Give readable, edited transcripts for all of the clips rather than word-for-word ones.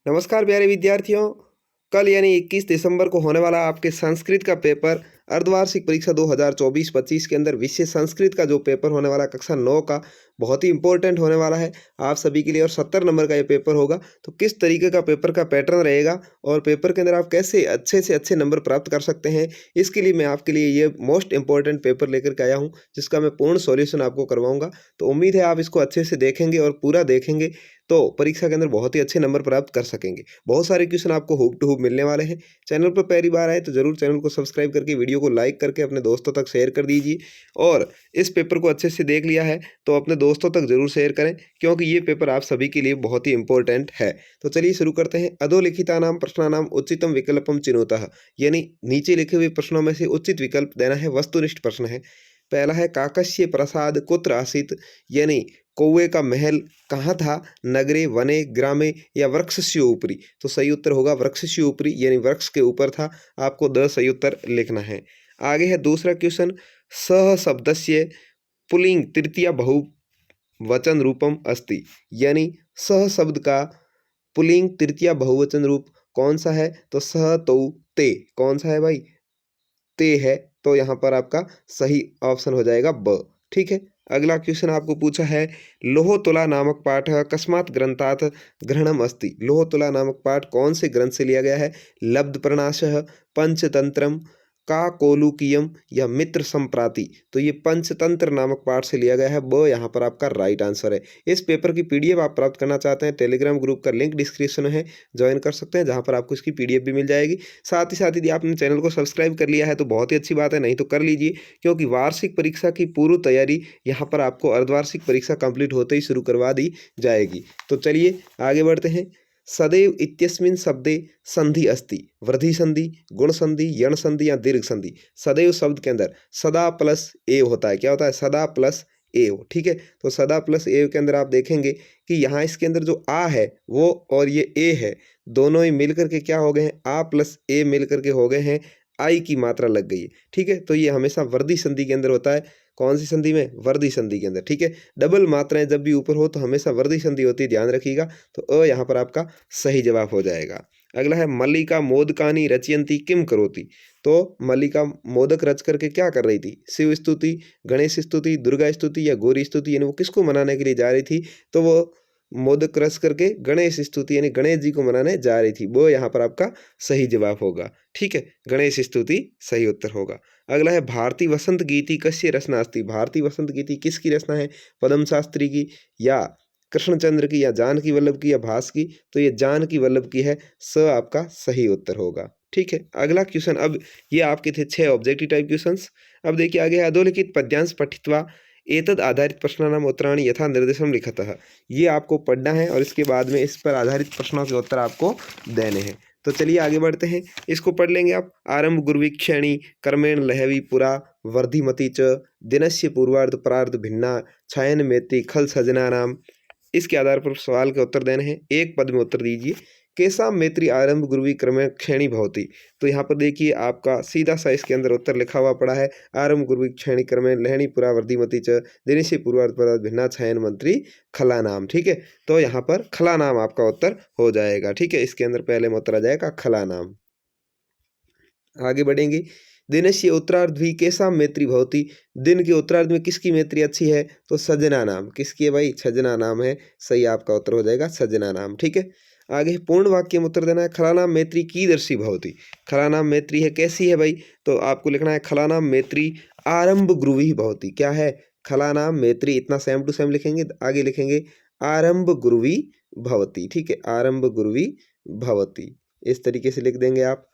नमस्कार प्यारे विद्यार्थियों। कल यानी 21 दिसंबर को होने वाला आपके संस्कृत का पेपर अर्धवार्षिक परीक्षा 2024-25 के अंदर विषय संस्कृत का जो पेपर होने वाला कक्षा 9 का बहुत ही इंपॉर्टेंट होने वाला है आप सभी के लिए और 70 नंबर का ये पेपर होगा। तो किस तरीके का पेपर का पैटर्न रहेगा और पेपर के अंदर आप कैसे अच्छे से अच्छे नंबर प्राप्त कर सकते हैं, इसके लिए मैं आपके लिए ये मोस्ट इंपॉर्टेंट पेपर लेकर के आया हूँ, जिसका मैं पूर्ण सॉल्यूशन आपको करवाऊंगा। तो उम्मीद है आप इसको अच्छे से देखेंगे और पूरा देखेंगे तो परीक्षा के अंदर बहुत ही अच्छे नंबर प्राप्त कर सकेंगे। बहुत सारे क्वेश्चन आपको हूब टू हूब मिलने वाले हैं। चैनल पर पहली बार आए तो जरूर चैनल को सब्सक्राइब करके वीडियो को लाइक करके अपने दोस्तों तक शेयर कर दीजिए और इस पेपर को अच्छे से देख लिया है तो अपने दोस्तों तक जरूर शेयर करें, क्योंकि ये पेपर आप सभी के लिए बहुत ही इंपॉर्टेंट है। तो चलिए शुरू करते हैं। अधोलिखितानां प्रश्नानां उचितम विकल्पम चिनुतः, यानी नीचे लिखे हुए प्रश्नों में से उचित विकल्प देना है। वस्तुनिष्ठ प्रश्न है। पहला है काकस्य प्रसाद कुत्र आसीत, यानी कौवे का महल कहाँ था, नगरे वने ग्रामे या वृक्षस्य ऊपरी। तो सही उत्तर होगा वृक्षस्य ऊपरी, यानी वृक्ष के ऊपर था। आपको द सही उत्तर लिखना है। आगे है दूसरा क्वेश्चन, सह शब्दस्य पुल्लिंग तृतीया बहुवचन रूपम अस्ति, यानी सह शब्द का पुल्लिंग तृतीया बहुवचन रूप कौन सा है। तो सह तो ते, कौन सा है भाई, ते है। तो यहाँ पर आपका सही ऑप्शन हो जाएगा ब। ठीक है। अगला क्वेश्चन आपको पूछा है, लोहतुला नामक पाठ कस्मात् ग्रंथात् ग्रहणम अस्ति। लोहतुला नामक पाठ कौन से ग्रंथ से लिया गया है। लब्ध प्रणाशः, पंचतंत्रम, काकोलुकीयम या मित्र संप्राति। तो ये पंचतंत्र नामक पाठ से लिया गया है। ब यहाँ पर आपका राइट आंसर है। इस पेपर की पीडीएफ आप प्राप्त करना चाहते हैं, टेलीग्राम ग्रुप का लिंक डिस्क्रिप्शन में है, ज्वाइन कर सकते हैं, जहाँ पर आपको इसकी पीडीएफ भी मिल जाएगी। साथ ही यदि आपने चैनल को सब्सक्राइब कर लिया है तो बहुत ही अच्छी बात है, नहीं तो कर लीजिए, क्योंकि वार्षिक परीक्षा की पूर्व तैयारी यहाँ पर आपको अर्धवार्षिक परीक्षा कंप्लीट होते ही शुरू करवा दी जाएगी। तो चलिए आगे बढ़ते हैं। सदैव इत्यस्मिन् शब्दे संधि अस्ति, वृद्धि संधि, गुण संधि, यण संधि या दीर्घ संधि। सदैव शब्द के अंदर सदा प्लस एव होता है। क्या होता है, सदा प्लस एव। ठीक है। तो सदा प्लस एव के अंदर आप देखेंगे कि यहाँ इसके अंदर जो आ है वो और ये ए है, दोनों ही मिलकर के क्या हो गए हैं, आ प्लस ए मिलकर के हो गए हैं आई की मात्रा लग गई है। ठीक है। तो ये हमेशा वृद्धि संधि के अंदर होता है। कौन सी संधि में, वृद्धि संधि के अंदर। ठीक है। डबल मात्राएं जब भी ऊपर हो तो हमेशा वृद्धि संधि होती है, ध्यान रखिएगा। तो अ यहाँ पर आपका सही जवाब हो जाएगा। अगला है, मल्लिका मोदकानी रचयंती किम करोति। तो मल्लिका मोदक रच करके क्या कर रही थी, शिव स्तुति, गणेश स्तुति, दुर्गा स्तुति या गौरी स्तुति, यानी वो किसको मनाने के लिए जा रही थी। तो वो मोदक रच करके गणेश स्तुति यानी गणेश जी को मनाने जा रही थी। वो यहाँ पर आपका सही जवाब होगा। ठीक है। गणेश स्तुति सही उत्तर होगा। अगला है, भारतीय वसंत गीति कस्य रचना अस्ति। भारतीय वसंत गीति किसकी रचना है, पद्म शास्त्री की या कृष्णचंद्र की या जानकी वल्लभ की या भास की। तो ये जानकी वल्लभ की है। स आपका सही उत्तर होगा। ठीक है। अगला क्वेश्चन, अब ये आपके थे 6 ऑब्जेक्टिव टाइप क्वेश्चंस। अब देखिए आगे है, अधोलिखित पद्यांश पठित्वा एतद आधारित प्रश्नानाम उत्तराणि यथा निर्देशम लिखतः। ये आपको पढ़ना है और इसके बाद में इस पर आधारित प्रश्नों के उत्तर आपको देने हैं। तो चलिए आगे बढ़ते हैं, इसको पढ़ लेंगे आप। आरंभ गुरुवीक्षणी कर्मेण लहवी पुरा वर्धिमति च दिनस्य पूर्वार्ध परार्ध भिन्ना छायन मेत्री खल सजना नाम। इसके आधार पर सवाल के उत्तर देने हैं। एक पद में उत्तर दीजिए। केसा मैत्री आरंभ गुरुवी क्रमे क्षणी भवती। तो यहाँ पर देखिए आपका सीधा सा इसके अंदर उत्तर लिखा हुआ पड़ा है, आरंभ गुरुवी क्षणी क्रमे लहणी पुरा वर्धिमती च दिनेशी पूर्वार्ध परार्ध भिन्ना छायन मंत्री खला नाम। ठीक है। तो यहाँ पर खला नाम आपका उत्तर हो जाएगा। ठीक है। इसके अंदर पहले में उत्तर आ जाएगा खला नाम। आगे बढ़ेंगे, दिनस्य उत्तरार्ध भी कैसा मैत्री भवती। दिन के उत्तरार्ध में किसकी मैत्री अच्छी है। तो सजना नाम। किसकी है भाई, सजना नाम है। सही आपका उत्तर हो जाएगा सजना नाम। ठीक है। आगे पूर्ण वाक्य में उत्तर देना है, खलानाम मैत्री कीदर्शी भवती। खलानाम मैत्री है कैसी है भाई। तो आपको लिखना है, खलानाम मैत्री आरंभ गुरुवी भवती। क्या है, खलानाम मैत्री, इतना सेम टू सेम लिखेंगे। आगे लिखेंगे आरंभ गुरुवी भवती। ठीक है। आरंभ गुरुवी भवती, इस तरीके से लिख देंगे आप।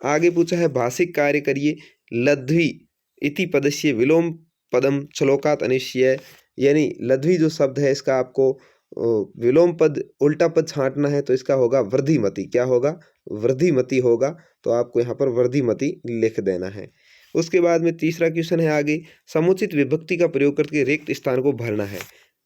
आगे पूछा है, भाषिक कार्य करिए लध्वी इति पदस्य विलोम पदम श्लोकात अनिश्चय। यानी लध्वी जो शब्द है इसका आपको विलोम पद उल्टा पद छांटना है। तो इसका होगा वृद्धिमति। क्या होगा, वृद्धिमति होगा। तो आपको यहाँ पर वृद्धिमति लिख देना है। उसके बाद में तीसरा क्वेश्चन है आगे, समुचित विभक्ति का प्रयोग करके रिक्त स्थान को भरना है।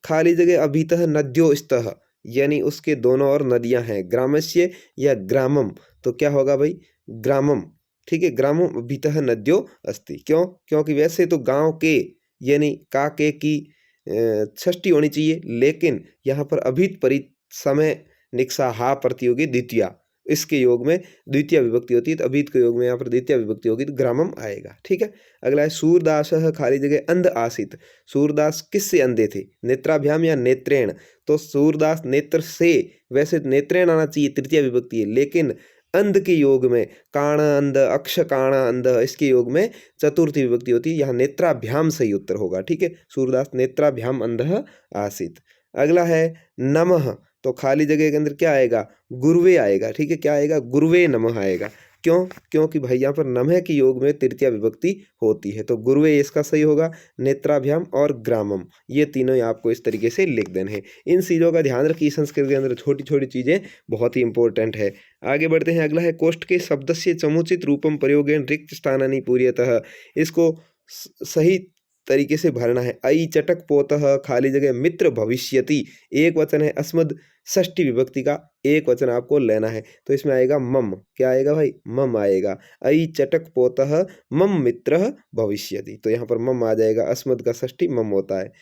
खाली जगह अभितः नद्यो स्तः, यानी उसके दोनों ओर नदियां हैं। ग्रामस्य या ग्रामम। तो क्या होगा भाई, ग्रामम। ठीक है। ग्रामम अभितः नद्यो अस्ति। क्यों, क्योंकि वैसे तो गांव के यानी का के की षष्ठी होनी चाहिए, लेकिन यहाँ पर अभित परित समय निक्सा हा प्रतियोगी द्वितीया, इसके योग में द्वितीय विभक्ति होती है, तो अभीत के योग में यहाँ पर द्वितीय विभक्ति होगी तो ग्रामम आएगा। ठीक है, अगला है सूरदासः खाली जगह अंध आसीत। सूरदास किससे अंधे थे, नेत्राभ्याम या नेत्रेण? तो सूरदास नेत्र से, वैसे नेत्रेण आना चाहिए, तृतीय विभक्ति है, लेकिन अंध के योग में काण अंध, अक्ष काण अंध, इसके योग में चतुर्थी विभक्ति होती है, यहाँ नेत्राभ्याम सही उत्तर होगा। ठीक है, सूरदास नेत्राभ्याम अंधः आसीत। अगला है नमः, तो खाली जगह के अंदर क्या आएगा, गुरुवे आएगा। ठीक है, क्या आएगा, गुरुवे नमः आएगा। क्यों, क्योंकि भाई यहाँ पर नमः के योग में तृतीय विभक्ति होती है, तो गुरुवे इसका सही होगा। नेत्राभ्याम और ग्रामम, ये तीनों आपको इस तरीके से लिख देने हैं। इन चीज़ों का ध्यान रखिए, संस्कृत के अंदर छोटी छोटी चीज़ें बहुत ही इंपॉर्टेंट है। आगे बढ़ते हैं, अगला है कोष्ठ के शब्दस्य समुचित रूपम प्रयोगेन रिक्त स्थानानि पूर्यतः। इसको सही तरीके से भरना है। अई चटक पोतः खाली जगह मित्र भविष्यति, एक वचन है, अस्मद षष्ठी विभक्ति का एक वचन आपको लेना है, तो इसमें आएगा मम। क्या आएगा भाई, मम आएगा। अई चटक पोतः मम मित्रः भविष्यति, तो यहाँ पर मम आ जाएगा, अस्मद का षष्ठी मम होता है।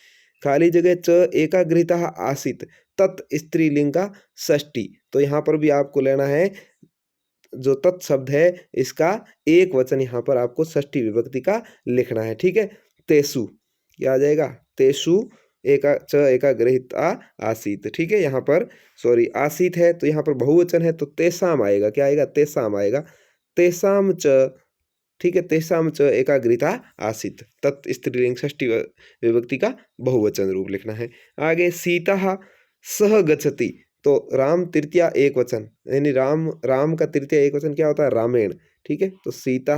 खाली जगह च एकाग्रहितः आसीत, तत् स्त्रीलिंग का षष्ठी, तो यहाँ पर भी आपको लेना है जो तत् शब्द है, इसका एक वचन यहाँ पर आपको षष्ठी विभक्ति का लिखना है। ठीक है, तेसु, क्या आ जाएगा, तेसु एकाग्रहिता आसीत। ठीक है, यहाँ पर सॉरी आसीत है, तो यहाँ पर बहुवचन है, तो तेसाम आएगा। क्या आएगा, तेसाम आएगा, तेसाम च। ठीक है, तेसाम च एकाग्रहिता आसीत, तत् स्त्रीलिंग षष्ठी विभक्ति का बहुवचन रूप लिखना है। आगे सीता सह गच्छति, तो राम तृतीया एक वचन, यानी राम का तृतीया एक वचन क्या होता है, रामेण। ठीक है, तो सीता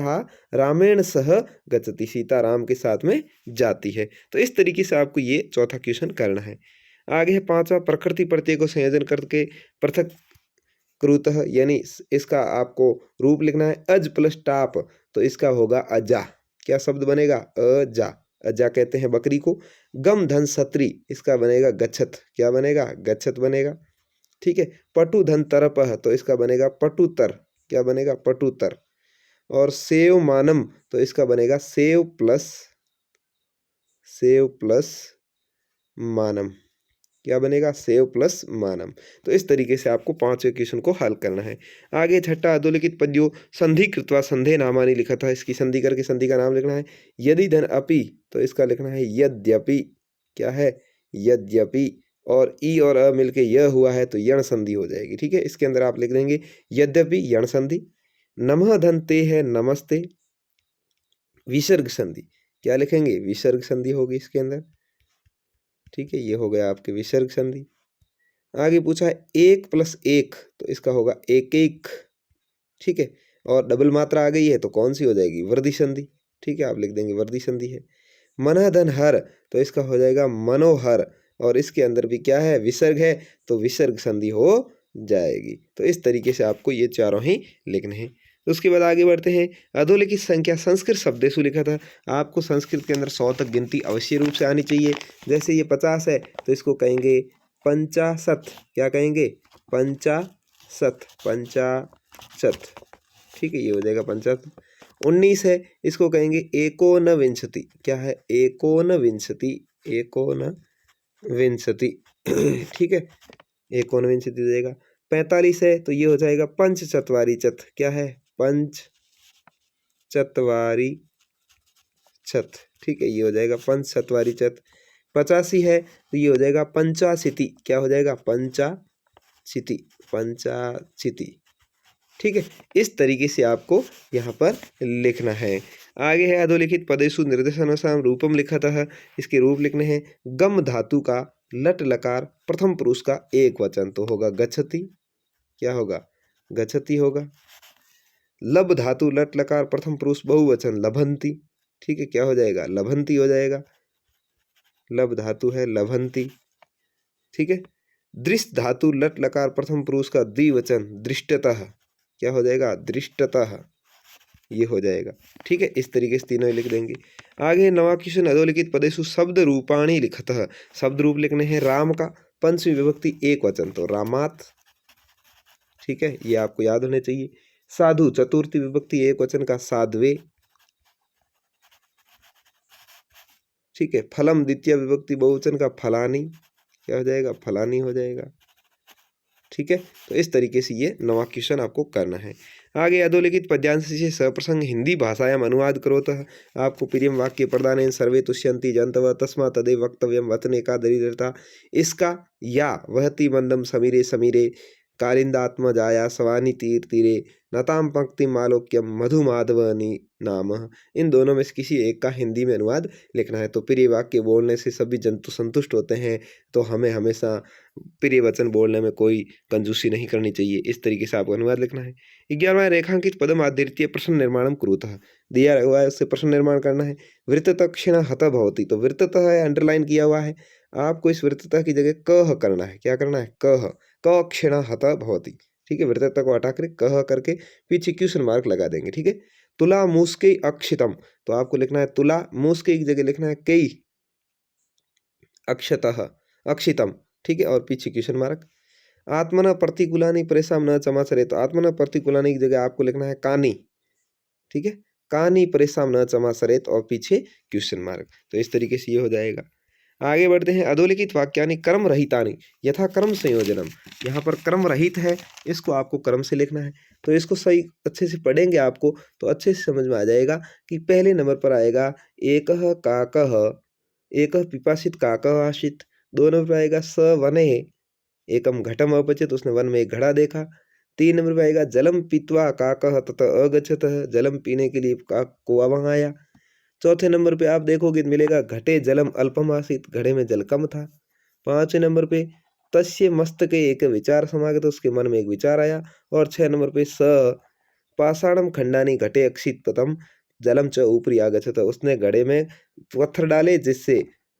रामेण सह गच्छति, सीता राम के साथ में जाती है। तो इस तरीके से आपको ये चौथा क्वेश्चन करना है। आगे है पांचवा, प्रकृति प्रत्यय को संयोजन करके पृथक कृतः, यानी इसका आपको रूप लिखना है। अज प्लस टाप, तो इसका होगा अजा। क्या शब्द बनेगा, अजा। अजा कहते हैं बकरी को। गम धन सत्री, इसका बनेगा गच्छत। क्या बनेगा, गच्छत बनेगा। ठीक है, पटु धन तरपह, तो इसका बनेगा पटुतर। क्या बनेगा, पटुतर। और सेव मानम, तो इसका बनेगा सेव प्लस मानम। क्या बनेगा, सेव प्लस मानम। तो इस तरीके से आपको पांचवें क्वेश्चन को हल करना है। आगे छठा, अधोलिखित पद्यो संधि कृत्वा संधे नामानि लिखा था, इसकी संधि करके संधि का नाम लिखना है। यदि धन अपि, तो इसका लिखना है यद्यपि। क्या है, यद्यपि। और ई और अ मिलके यह हुआ है, तो यण संधि हो जाएगी। ठीक है, इसके अंदर आप लिख देंगे यद्यपि यण संधि। नमः धन ते है नमस्ते, विसर्ग संधि। क्या लिखेंगे, विसर्ग संधि होगी इसके अंदर। ठीक है, ये हो गया आपके विसर्ग संधि। आगे पूछा है एक प्लस एक, तो इसका होगा एक एक। ठीक है, और डबल मात्रा आ गई है, तो कौन सी हो जाएगी, वर्धी संधि। ठीक है, आप लिख देंगे वर्धी संधि है। मना धन हर, तो इसका हो जाएगा मनोहर, और इसके अंदर भी क्या है, विसर्ग है, तो विसर्ग संधि हो जाएगी। तो इस तरीके से आपको ये चारों ही लिखने हैं। तो उसके बाद आगे बढ़ते हैं, अधोलिखित संख्या संस्कृत शब्देशु लिखा था। आपको संस्कृत के अंदर 100 तक गिनती अवश्य रूप से आनी चाहिए। जैसे ये 50 है, तो इसको कहेंगे पंचाशत। क्या कहेंगे, पंचाशत, पंचाशत। ठीक है, ये हो जाएगा पंचाशत। 19 है, इसको कहेंगे एकोनविंशति। क्या है, एकोनविंशति, एकोनविंशति। ठीक है, एकोनविंशति हो जाएगा। 45 है, तो ये हो जाएगा पंचचत्वारी चत। क्या है, पंचचत्वारी छत। ठीक है, ये हो जाएगा पंचचत्वारी चत। 85 है, तो ये हो जाएगा पंचाशीति। क्या हो जाएगा, पंचाशीति, पंचाशीति। ठीक है, इस तरीके से आपको यहाँ पर लिखना है। आगे है अधोलिखित पदेषु निर्देशानुसार रूपम लिखा था, इसके रूप लिखने हैं। गम धातु का लट लकार प्रथम पुरुष का एक वचन, तो होगा गच्छति। क्या होगा, गच्छति होगा। लब धातु लट लकार प्रथम पुरुष बहुवचन लभंती। ठीक है, क्या हो जाएगा, लभंती हो जाएगा। लब धातु है लभंती। ठीक है, दृष्ट धातु लट लकार प्रथम पुरुष का द्विवचन दृष्टतः। क्या हो जाएगा, दृष्टतः, ये हो जाएगा। ठीक है, इस तरीके से तीनों ही लिख देंगे। आगे नवा क्वेश्चन, अधोलिखित पदेषु शब्द रूपाणी लिखतः, शब्द रूप लिखने हैं। राम का पंचमी विभक्ति एक वचन, तो रामात। ठीक है, ये आपको याद होने चाहिए। साधु चतुर्थी विभक्ति एक वचन का साध्वे। ठीक है, फलम द्वितीय विभक्ति बहुवचन का फलानी। क्या हो जाएगा, फलानी हो जाएगा। ठीक है, तो इस तरीके से ये 9वां क्वेश्चन आपको करना है। आगे अधोलिखित पद्यांश से सप्रसंग हिंदी भाषायाम अनुवाद करोतः आपको प्रियम वाक्य प्रदानेन सर्वे तुष्यन्ति जन्तवः तस्मात् तदेव वक्तव्यम वचने का दरिद्रता इसका या वहति मंदम समीरे समीरे कालिंदात्मजाया सवानी तीर तीरे नताम पंक्ति मालोक्यम मधुमाधवनी नाम, इन दोनों में से किसी एक का हिंदी में अनुवाद लिखना है। तो प्रिय वाक्य बोलने से सभी जंतु संतुष्ट होते हैं, तो हमें हमेशा प्रिय वचन बोलने में कोई कंजूसी नहीं करनी चाहिए। इस तरीके से आपको अनुवाद लिखना है। 11वां रेखांकित पदम आद्वितीय प्रश्न निर्माणम कुरुतः, दिया हुआ है उससे प्रश्न निर्माण करना है। वृत्ततः क्षीण हतः भवति, तो वृत्ततः है अंडरलाइन किया हुआ है, आपको इस वृत्ततः की जगह कह करना है। क्या करना है? कह, क क्षीण हतः भवति, ठीक है। वृत्ततः को हटा कर कह करके पीछे क्वेश्चन मार्क लगा देंगे, ठीक है। तुला मूस्के अक्षितम, तो आपको लिखना है तुला मूस्के की जगह लिखना है कई अक्षतः अक्षितम, ठीक है, और पीछे क्वेश्चन मार्क। आत्मना प्रतिकूलानि परेशान न चमाचरे, तो आत्मना प्रतिकूलानि की जगह आपको लिखना है कानी, ठीक है, कानी परेशान न चमाचरेत और पीछे क्वेश्चन मार्क। तो इस तरीके से ये हो जाएगा। आगे बढ़ते हैं। अधोलिखित वाक्यानि क्रम रहितानि यथा क्रम संयोजनम, यहाँ पर क्रम रहित है, इसको आपको क्रम से लिखना है। तो इसको सही अच्छे से पढ़ेंगे आपको तो अच्छे से समझ में आ जाएगा कि पहले नंबर पर आएगा एकः काकः, एकः पिपासित काकः आशित। 2 नंबर पर आएगा स वने एकम घटम अपचित, उसने वन में एक घड़ा देखा। 3 नंबर पर आएगा जलम पीत्वा काकः ततः अगच्छतः, जलम पीने के लिए काक कुआं वहाँ आया। चौथे नंबर पे आप देखोगे मिलेगा घटे जलम अल्पम आसीत, घड़े में जल कम था। 5वें नंबर पे तस्य मस्तके एक विचार समागत, उसके मन में एक विचार आया। और 6 नंबर पे स पाषाणम खंडानी घटे अक्षित पतम जलम च ऊपरी आगच्छत, उसने घड़े में पत्थर डाले जिससे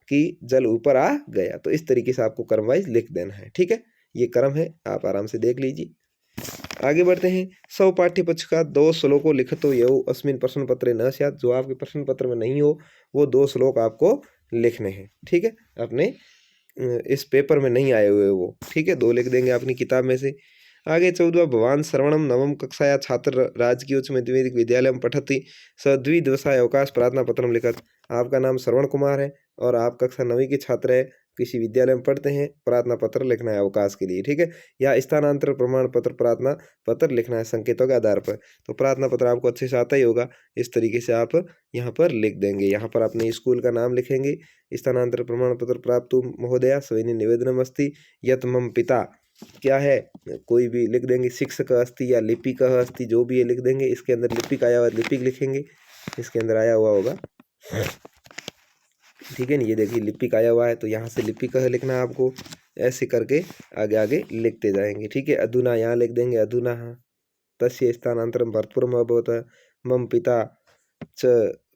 कि जल ऊपर आ गया। तो इस तरीके से आपको क्रम वाइज लिख देना है, ठीक है। ये क्रम है, आप आराम से देख लीजिए। आगे बढ़ते हैं। सौ पाठ्य पक्ष का 2 श्लोको लिखतो यौ अस्मिन प्रश्न पत्रे न स्यात्, जो आपके प्रश्न पत्र में नहीं हो वो 2 श्लोक आपको लिखने हैं, ठीक है। अपने इस पेपर में नहीं आए हुए वो, ठीक है, 2 लिख देंगे अपनी किताब में से। आगे 14वां भवान श्रवणम नवम कक्षाया छात्र राजकीय उच्च माध्यमिक विद्यालय में पठति स द्विदिवसाय अवकाश प्रार्थना पत्रम लिखत। आपका नाम श्रवण कुमार है और आप कक्षा 9वीं के छात्र है, किसी विद्यालय में पढ़ते हैं, प्रार्थना पत्र लिखना है अवकाश के लिए, ठीक है। या स्थानांतरण प्रमाण पत्र प्रार्थना पत्र लिखना है संकेतों के आधार पर। तो प्रार्थना पत्र आपको अच्छे से आता ही होगा, इस तरीके से आप यहाँ पर लिख देंगे। यहाँ पर अपने स्कूल का नाम लिखेंगे। स्थानांतरण प्रमाण पत्र प्राप्त महोदया सविनी निवेदनम अस्ति यत मम पिता, क्या है कोई भी लिख देंगे, शिक्षक अस्ति या लिपिक अस्ति, जो भी ये लिख देंगे। इसके अंदर लिपिक आया हुआ लिपिक लिखेंगे, इसके अंदर आया हुआ होगा, ठीक है ना। ये देखिए लिपिक आया हुआ है, तो यहाँ से लिपिक लिखना है आपको, ऐसे करके आगे आगे लिखते जाएंगे, ठीक है। अधुना यहाँ लिख देंगे अधुना तस्य स्थानांतरम भरतपुरम अभवत मम पिता च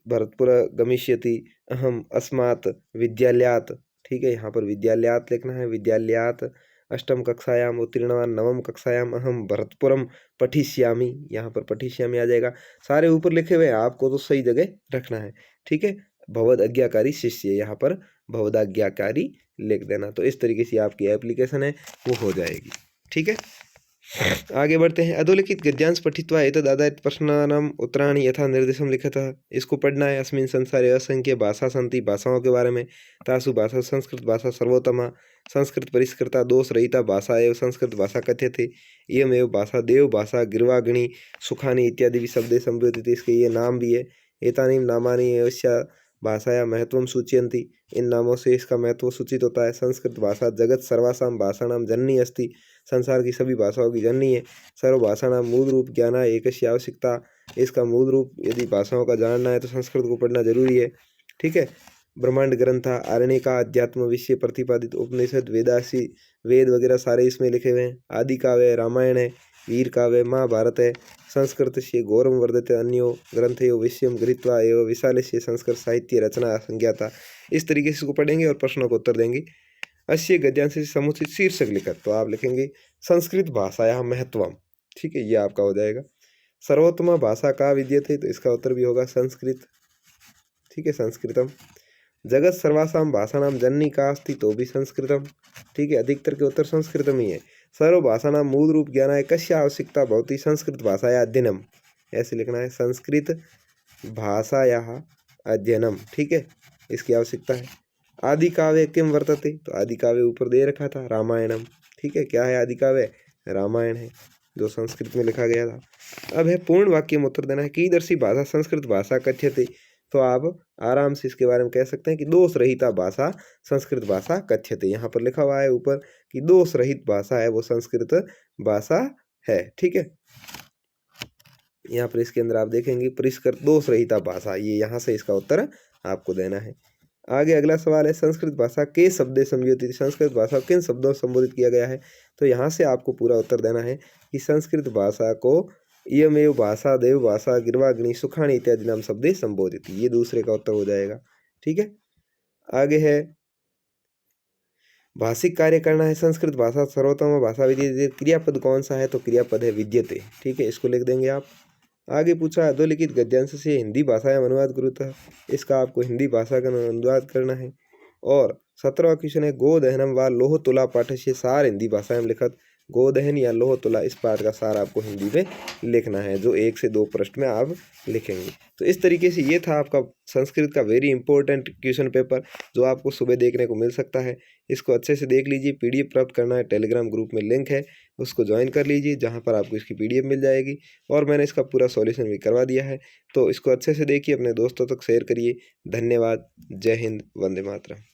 भरतपुर गमिष्यति अहम अस्मात् विद्यालयात्, ठीक है। यहाँ पर विद्यालयात् लिखना है, विद्यालयात् अष्टम कक्षायाम उत्तीर्णवान नवम कक्षायाम अहम भरतपुरम पठिष्यामि, यहाँ पर पठिष्यामि आ जाएगा। सारे ऊपर लिखे हुए हैं, आपको तो सही जगह रखना है, ठीक है। भवदाज्ञाकारी शिष्य, यहाँ पर भवदाज्ञाकारी लिख देना। तो इस तरीके से आपकी एप्लीकेशन है वो हो जाएगी, ठीक है। आगे बढ़ते हैं। अधोलिखित गद्यांश पठित्वा एतदादायित प्रश्नानाम उत्तराणि यथा निर्देशम लिखतः, इसको पढ़ना है। अस्मिन् संसारे असंख्य भाषा सन्ति, भाषाओं के बारे में। तासु भाषा संस्कृत भाषा सर्वोत्तमा, संस्कृत परिष्कृता दोष रहिता भाषा एवं संस्कृत भाषा कथ्यते। इयमेव भाषा देव भाषा गिर्वाग्नि सुखानि इत्यादि भी शब्दे संबोधित, इसके ये नाम भी है। एतानि नामानि अवश्य भाषाया महत्वम सूचयन्ति, इन नामों से इसका महत्व सूचित होता है। संस्कृत भाषा जगत सर्वासाम भाषाणाम जननी अस्ति, संसार की सभी भाषाओं की जननी है। सर्वभाषाणाम मूल रूप ज्ञाना एकस्य आवश्यकता, इसका मूल रूप यदि भाषाओं का जानना है तो संस्कृत को पढ़ना जरूरी है, ठीक है। ब्रह्मांड ग्रंथा आरण्यका अध्यात्म विषय प्रतिपादित उपनिषद वेदासी वेद वगैरह सारे इसमें लिखे हुए हैं। आदि काव्य रामायण है, वीर काव्य महाभारत है। संस्कृत से गौरव वर्धते अन्यो ग्रंथयो विषयम गृहीत्वा एवं विशाल से संस्कृत साहित्य रचना संज्ञाता। इस तरीके से इसको पढ़ेंगे और प्रश्नों को उत्तर देंगे। अस्य गद्यांश से समुचित शीर्षक लिखत, तो आप लिखेंगे संस्कृत भाषाया महत्वम, ठीक है, ये आपका हो जाएगा। सर्वोत्तम भाषा का विद्यते, तो इसका उत्तर भी होगा संस्कृत, ठीक है, संस्कृतम। जगत सर्वासाम भाषाणाम जननी का अस्ति, तो भी संस्कृतम, ठीक है, अधिकतर के उत्तर संस्कृतम ही है। सर्व भाषाणाम मूल रूप ज्ञान है कस्य आवश्यकता भवति संस्कृत भाषाया अध्ययनम, ऐसे लिखना है संस्कृत भाषाया अध्ययनम, ठीक है, इसकी आवश्यकता है। आदि काव्य किम वर्तते, तो आदि काव्य ऊपर दे रखा था रामायणम, ठीक है। क्या है आदि काव्य? रामायण है जो संस्कृत में लिखा गया था। अब है पूर्ण वाक्य में उत्तर देना है। कीदर्शी भाषा संस्कृत भाषा कथ्यते, तो आप आराम से इसके बारे में कह सकते हैं कि दोष रहिता भाषा संस्कृत भाषा कथ्यते। यहाँ पर लिखा हुआ है ऊपर कि दोष रहित भाषा है वो संस्कृत भाषा है। ठीक है, यहाँ पर इसके अंदर आप देखेंगे परिष्कृत दोष रहिता भाषा, ये यहाँ से इसका उत्तर आपको देना है। आगे अगला सवाल है संस्कृत भाषा के शब्दे संबोधित, संस्कृत भाषा को किन शब्दों से संबोधित किया गया है। तो यहाँ से आपको पूरा उत्तर देना है कि संस्कृत भाषा को इयमेव भाषा देव भाषा गिर्वाग्नि सुखाणी इत्यादि नाम शब्दे संबोधित, ये दूसरे का उत्तर हो जाएगा। ठीक है, आगे है भाषिक कार्य करना है संस्कृत भाषा सर्वोत्तम भाषा विद्यते, क्रियापद कौन सा है, तो क्रियापद है विद्यते। ठीक है, इसको लिख देंगे आप। आगे पूछा अधोलिखित गद्यांश से हिंदी भाषा में अनुवाद गुरुतः, इसका आपको हिंदी भाषा का अनुवाद करना है। और 17वां क्वेश्चन है गोदहनम व लोह तुला पाठ से सार हिंदी भाषा में लिखत, गोदहन या लोह तुला इस पाठ का सार आपको हिंदी में लिखना है, जो 1 से 2 प्रश्न में आप लिखेंगे। तो इस तरीके से ये था आपका संस्कृत का वेरी इंपॉर्टेंट क्वेश्चन पेपर, जो आपको सुबह देखने को मिल सकता है। इसको अच्छे से देख लीजिए। पीडीएफ प्राप्त करना है, टेलीग्राम ग्रुप में लिंक है, उसको ज्वाइन कर लीजिए, जहाँ पर आपको इसकी पीडीएफ मिल जाएगी। और मैंने इसका पूरा सॉल्यूशन भी करवा दिया है, तो इसको अच्छे से देखिए, अपने दोस्तों तक शेयर करिए। धन्यवाद। जय हिंद, वंदे मातरम।